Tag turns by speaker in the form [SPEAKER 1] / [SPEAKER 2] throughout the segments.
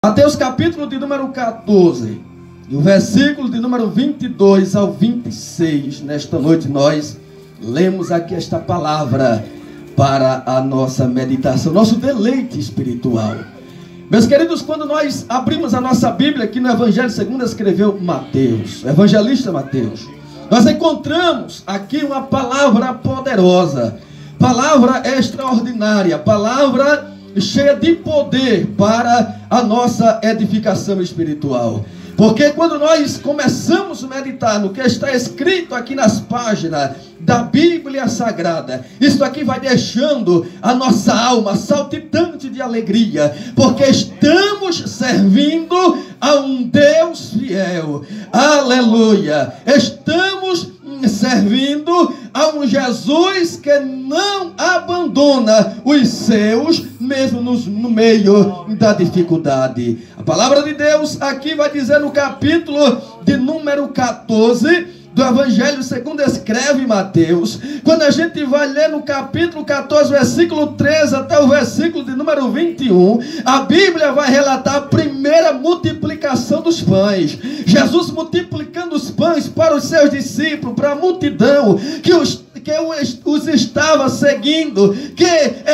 [SPEAKER 1] Mateus capítulo de número 14, do versículo de número 22 ao 26. Nesta noite nós lemos aqui esta palavra para a nossa meditação, nosso deleite espiritual. Meus queridos, quando nós abrimos a nossa Bíblia aqui no Evangelho segundo escreveu Mateus, o evangelista Mateus, nós encontramos aqui uma palavra poderosa, palavra extraordinária, palavra cheia de poder para a nossa edificação espiritual. Porque quando nós começamos a meditar no que está escrito aqui nas páginas da Bíblia Sagrada, isso aqui vai deixando a nossa alma saltitante de alegria, porque estamos servindo a um Deus fiel. Aleluia! Estamos servindo a um Jesus que não abandona os seus, mesmo no meio da dificuldade. A palavra de Deus aqui vai dizer no capítulo de número 14 do Evangelho segundo escreve Mateus, quando a gente vai ler no capítulo 14, versículo 13 até o versículo de número 21, a Bíblia vai relatar a primeira multiplicação dos pães. Jesus multiplicando os pães para os seus discípulos, para a multidão que os estava seguindo, que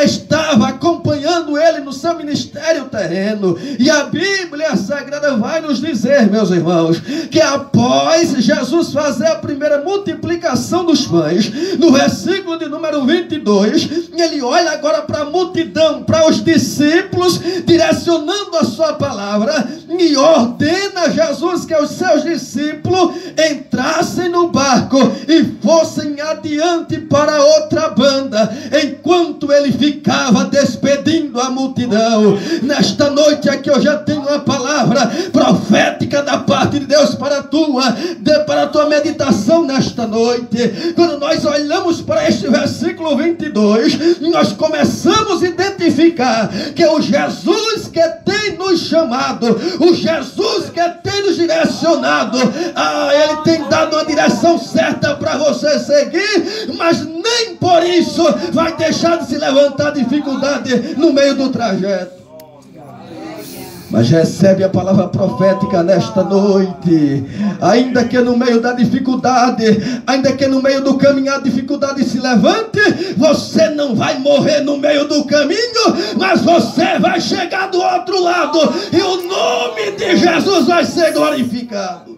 [SPEAKER 1] estava acompanhando ele no seu ministério terreno. E a Bíblia Sagrada vai nos dizer, meus irmãos, que após Jesus fazer a primeira multiplicação dos pães, no versículo de número 22, ele olha agora para a multidão, para os discípulos, direcionando a sua palavra, e ordena a Jesus que os seus discípulos entrassem no barco e fossem adiante para outra banda, enquanto ele ficava despedindo a multidão. Nesta noite aqui eu já tenho uma palavra profética da parte de Deus para a tua meditação nesta noite. Quando nós olhamos para este versículo 22, nós começamos a identificar que o Jesus que tem nos chamado, o Jesus que tem nos direcionado, ele tem dado uma direção certa para você seguir, mas nem por isso vai deixar de se levantar dificuldade no meio do trajeto. Mas recebe a palavra profética nesta noite. Ainda que no meio da dificuldade, ainda que no meio do caminho a dificuldade se levante, você não vai morrer no meio do caminho, mas você vai chegar do outro lado e o nome de Jesus vai ser glorificado.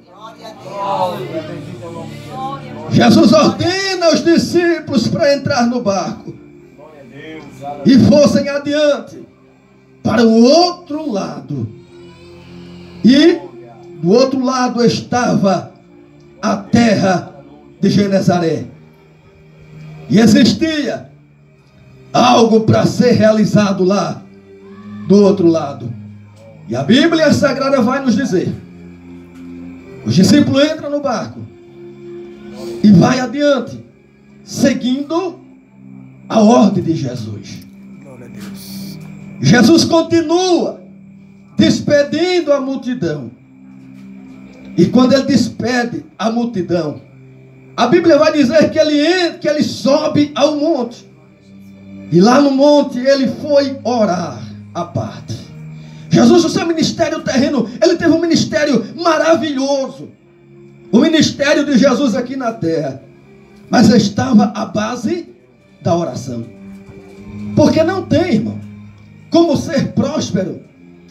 [SPEAKER 1] Jesus ordena aos discípulos para entrar no barco e fossem adiante para o outro lado. E do outro lado estava a terra de Genezaré. E existia algo para ser realizado lá do outro lado. E a Bíblia Sagrada vai nos dizer: os discípulos entram no barco e vai adiante, seguindo a ordem de Jesus. Jesus continua despedindo a multidão. E quando ele despede a multidão, a Bíblia vai dizer que ele sobe ao monte. E lá no monte ele foi orar à parte. Jesus, o seu ministério terreno, ele teve um ministério maravilhoso. O ministério de Jesus aqui na terra. Mas estava à base da oração. Porque não tem, irmão, como ser próspero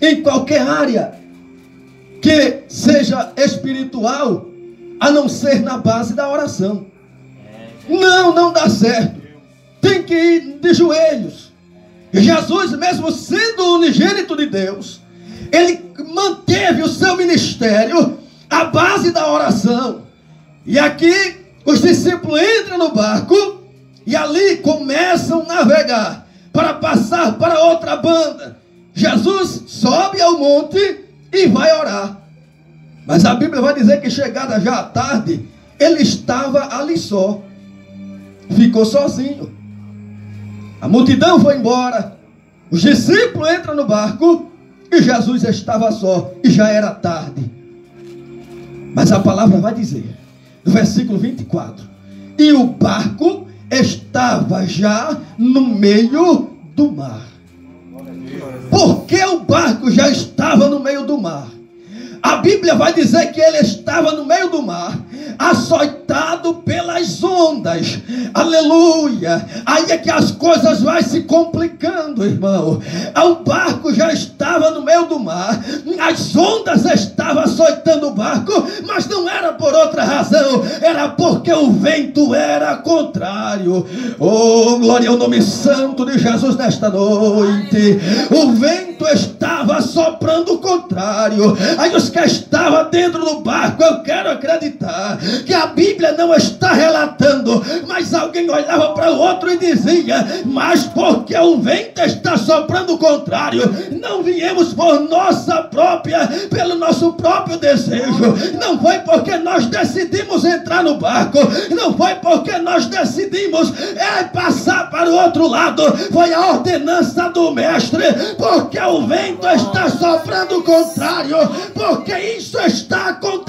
[SPEAKER 1] em qualquer área que seja espiritual, a não ser na base da oração. Não dá certo. Tem que ir de joelhos. Jesus, mesmo sendo o unigênito de Deus, ele manteve o seu ministério à base da oração. E aqui os discípulos entram no barco e ali começam a navegar para passar para outra banda. Jesus sobe ao monte e vai orar. Mas a Bíblia vai dizer que chegada já à tarde, ele estava ali só. Ficou sozinho. A multidão foi embora. Os discípulos entram no barco e Jesus estava só. E já era tarde. Mas a palavra vai dizer, no versículo 24, e o barco estava já no meio do mar. Porque o barco já estava no meio do mar. A Bíblia vai dizer que ele estava no meio do mar, açoitado pelas ondas. Aleluia. Aí é que as coisas vão se complicando, irmão. O barco já estava no meio do mar, as ondas estavam açoitando o barco, mas não era por outra razão, era porque o vento era contrário. Oh, glória ao nome santo de Jesus nesta noite. O vento estava soprando o contrário. Aí os que estavam dentro do barco, eu quero acreditar que a Bíblia não está relatando, mas alguém olhava para o outro e dizia: mas porque o vento está soprando o contrário, não viemos por pelo nosso próprio desejo, não foi porque nós decidimos entrar no barco, não foi porque nós decidimos passar para o outro lado, foi a ordenança do mestre, porque o vento está soprando o contrário, porque isso está acontecendo